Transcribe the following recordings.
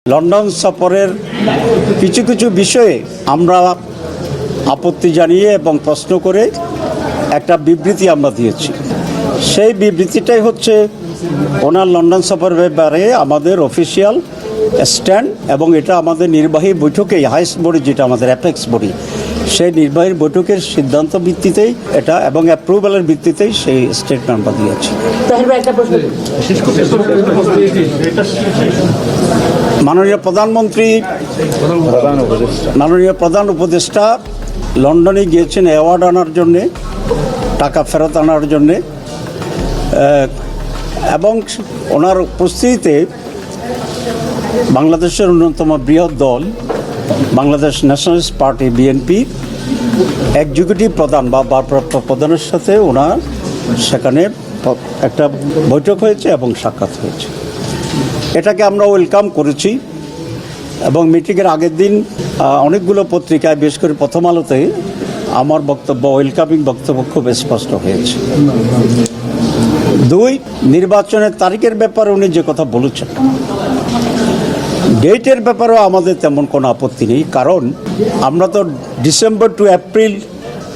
London সফরের কিছু কিছু বিষয়ে আমরা আপত্তি জানিয়ে এবং প্রশ্ন করে একটা বিবৃতি আমরা দিয়েছি। সেই বিবৃতিটাই হচ্ছে ওনার লন্ডন সফরের ব্যাপারে আমাদের অফিসিয়াল স্ট্যান্ড, এবং এটা আমাদের নির্বাহী বৈঠকেই, হাইস্ট বডি যেটা আমাদের অ্যাপেক্স বডি, সেই নির্বাহী বৈঠকের সিদ্ধান্ত ভিত্তিতেই এটা এবং অ্যাপ্রুভালের ভিত্তিতেই সেই স্টেটমেন্ট আমরা দিয়েছি। মাননীয় প্রধানমন্ত্রী, মাননীয় প্রধান উপদেষ্টা লন্ডনে গিয়েছেন অ্যাওয়ার্ড আনার জন্যে, টাকা ফেরত আনার জন্যে, এবং ওনার উপস্থিতিতে বাংলাদেশের অন্যতম বৃহৎ দল Bangladesh nationalist party BNP executive প্রধান বা ভারপ্রাপ্ত প্রধানের সাথে ওনার সেখানে একটা বৈঠক হয়েছে এবং সাক্ষাৎ হয়েছে। এটাকে আমরা ওয়েলকাম করেছি এবং মিটিংয়ের আগের দিন অনেকগুলো পত্রিকায়, বিশেষ করে প্রথম আলোতে আমার বক্তব্য, ওয়েলকামিং বক্তব্য খুব স্পষ্ট হয়েছে। দুই, নির্বাচনের তারিখের ব্যাপারে উনি যে কথা বলেছেন, ডেটের ব্যাপারেও আমাদের তেমন কোনো আপত্তি নেই, কারণ আমরা তো ডিসেম্বর টু এপ্রিল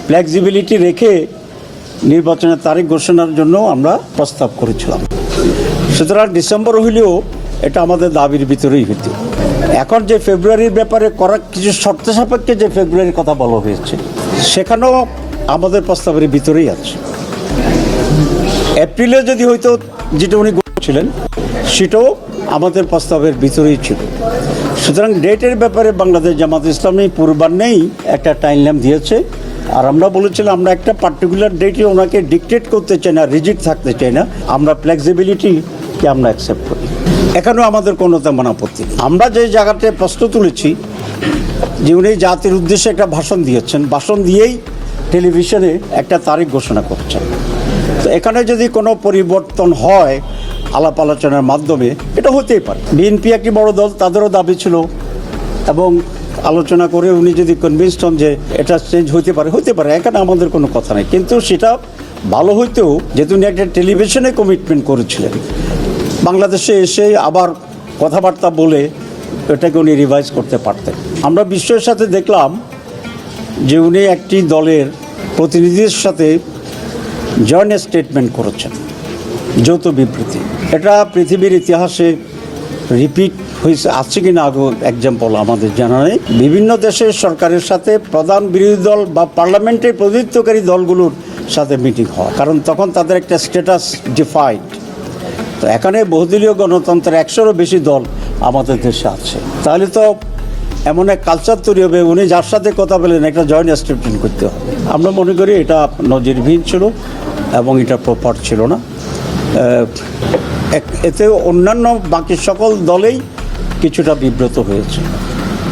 ফ্লেক্সিবিলিটি রেখে নির্বাচনের তারিখ ঘোষণার জন্য আমরা প্রস্তাব করেছিলাম। সুতরাং ডিসেম্বর হইলেও এটা আমাদের দাবির ভিতরেই হইত। এখন যে ফেব্রুয়ারির ব্যাপারে করা কিছু শর্ত সাপেক্ষে যে ফেব্রুয়ারির কথা বলা হয়েছে, সেখানেও আমাদের প্রস্তাবের ভিতরেই আছে। এপ্রিলে যদি হয়তো যেটা উনি ছিলেন সেটাও আমাদের প্রস্তাবের ভিতরেই ছিল। সুতরাং ডেটের ব্যাপারে বাংলাদেশ জামাত ইসলামী পূর্বাহ্নেই একটা টাইমলাইন দিয়েছে, আর আমরা বলেছিলাম আমরা একটা পার্টিকুলার ডেটে ওনাকে ডিকটেট করতে চাই না, রিজিড থাকতে চাই না, আমরা ফ্লেক্সিবিলিটিকে আমরা অ্যাকসেপ্ট করি। এখানেও আমাদের কোনো তেমন আপত্তি। আমরা যে জায়গাতে প্রশ্ন তুলেছি যে উনি জাতির উদ্দেশ্যে একটা ভাষণ দিয়েছেন, ভাষণ দিয়েই টেলিভিশনে একটা তারিখ ঘোষণা করছেন। তো এখানে যদি কোনো পরিবর্তন হয় আলাপ আলোচনার মাধ্যমে, এটা হতেই পারে। বিএনপি একটি বড় দল, তাদেরও দাবি ছিল, এবং আলোচনা করে উনি যদি কনভিন্সড হন যে এটা চেঞ্জ হতে পারে, এখানে আমাদের কোনো কথা নেই। কিন্তু সেটা ভালো হইতেও, যেহেতু উনি একটা টেলিভিশনে কমিটমেন্ট করেছিলেন, বাংলাদেশে এসে আবার কথাবার্তা বলে এটাকে উনি রিভাইজ করতে পারতেন। আমরা বিস্ময়ের সাথে দেখলাম যে উনি একটি দলের প্রতিনিধির সাথে জয়েন্ট স্টেটমেন্ট করেছেন, যৌথ বিবৃতি। এটা পৃথিবীর ইতিহাসে রিপিট হয়েছে, আছে কি না আগে এক্সাম্পল আমাদের জানা নেই। বিভিন্ন দেশের সরকারের সাথে প্রধান বিরোধী দল বা পার্লামেন্টের প্রতিনিধিত্বকারী দলগুলোর সাথে মিটিং হয়, কারণ তখন তাদের একটা স্ট্যাটাস ডিফাইড। তো এখানে বহুদলীয় গণতন্ত্রের 100-এরও বেশি দল আমাদের দেশে আছে, তাহলে তো এমন এক কালচার তৈরি হবে, উনি যার সাথে কথা বলেন একটা জয়েন্ট স্টেটমেন্ট করতে হবে। আমরা মনে করি এটা নজিরবিহীন ছিল এবং এটা প্রপার ছিল না। এতে অন্যান্য বাকি সকল দলেই কিছুটা বিব্রত হয়েছে,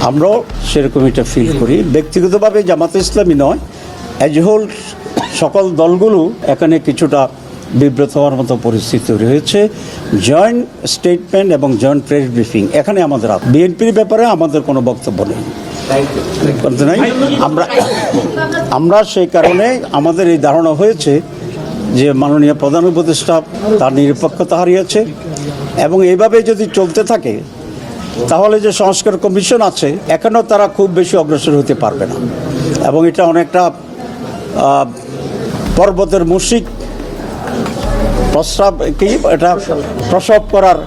আমরাও সেরকম এটা ফিল করি। ব্যক্তিগতভাবে জামাতে ইসলামী নয়, অ্যাজ হোল সকল দলগুলো এখানে কিছুটা বিব্রত হওয়ার মতো পরিস্থিতি তৈরি হয়েছে। জয়েন্ট স্টেটমেন্ট এবং জয়েন্ট প্রেস ব্রিফিং, এখানে আমাদের বিএনপির ব্যাপারে আমাদের কোনো বক্তব্য নেই। আমরা সেই কারণে আমাদের এই ধারণা হয়েছে যে মাননীয় প্রধান উপদেষ্টা তার নিরপেক্ষতা হারিয়েছে, এবং এইভাবে যদি চলতে থাকে তাহলে যে সংস্কার কমিশন আছে এখানেও তারা খুব বেশি অগ্রসর হতে পারবে না, এবং এটা অনেকটা পর্বতের মুশিক প্রসব করার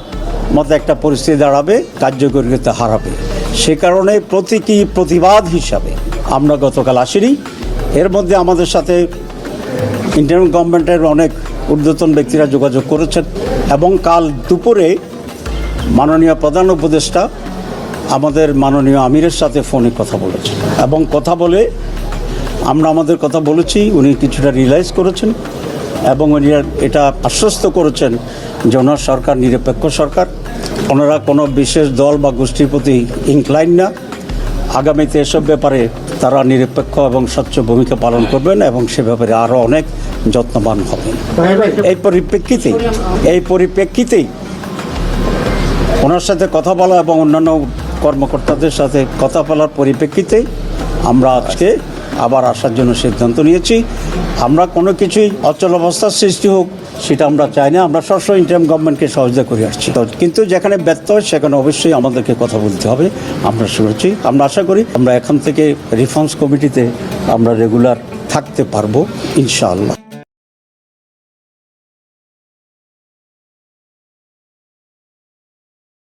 মতো একটা পরিস্থিতি দাঁড়াবে, কার্যকরিতা হারাবে। সে কারণে প্রতীকী প্রতিবাদ হিসাবে আমরা গতকাল আসিনি। এর মধ্যে আমাদের সাথে ইন্টারিম গভর্নমেন্টের অনেক ঊর্ধ্বতন ব্যক্তিরা যোগাযোগ করেছেন, এবং কাল দুপুরে মাননীয় প্রধান উপদেষ্টা আমাদের মাননীয় আমিরের সাথে ফোনে কথা বলেছেন, এবং কথা বলে আমরা আমাদের কথা বলেছি, উনি কিছুটা রিয়েলাইজ করেছেন, এবং উনি এটা আশ্বস্ত করেছেন যে ওনার সরকার নিরপেক্ষ সরকার, ওনারা কোনো বিশেষ দল বা গোষ্ঠীর প্রতি ইনক্লাইন না। আগামীতে এসব ব্যাপারে তারা নিরপেক্ষ এবং স্বচ্ছ ভূমিকা পালন করবেন, এবং সে ব্যাপারে আরও অনেক যত্নবান হবেন। এই পরিপ্রেক্ষিতেই ওনার সাথে কথা বলা এবং অন্যান্য কর্মকর্তাদের সাথে কথা বলার পরিপ্রেক্ষিতেই আমরা আজকে আবার আসার জন্য সিদ্ধান্ত নিয়েছি। আমরা কোনো কিছুই অচলাবস্থার সৃষ্টি হোক সেটা আমরা চাই না। আমরা সবসময় ইন্টারিম গভর্নমেন্টকে সহযোগিতা করে আসছি, কিন্তু যেখানে ব্যর্থ হয় সেখানে অবশ্যই আমাদেরকে কথা বলতে হবে। আমরা শুনেছি, আমরা আশা করি আমরা এখান থেকে রিফর্মস কমিটিতে আমরা রেগুলার থাকতে পারবো ইনশাআল্লাহ।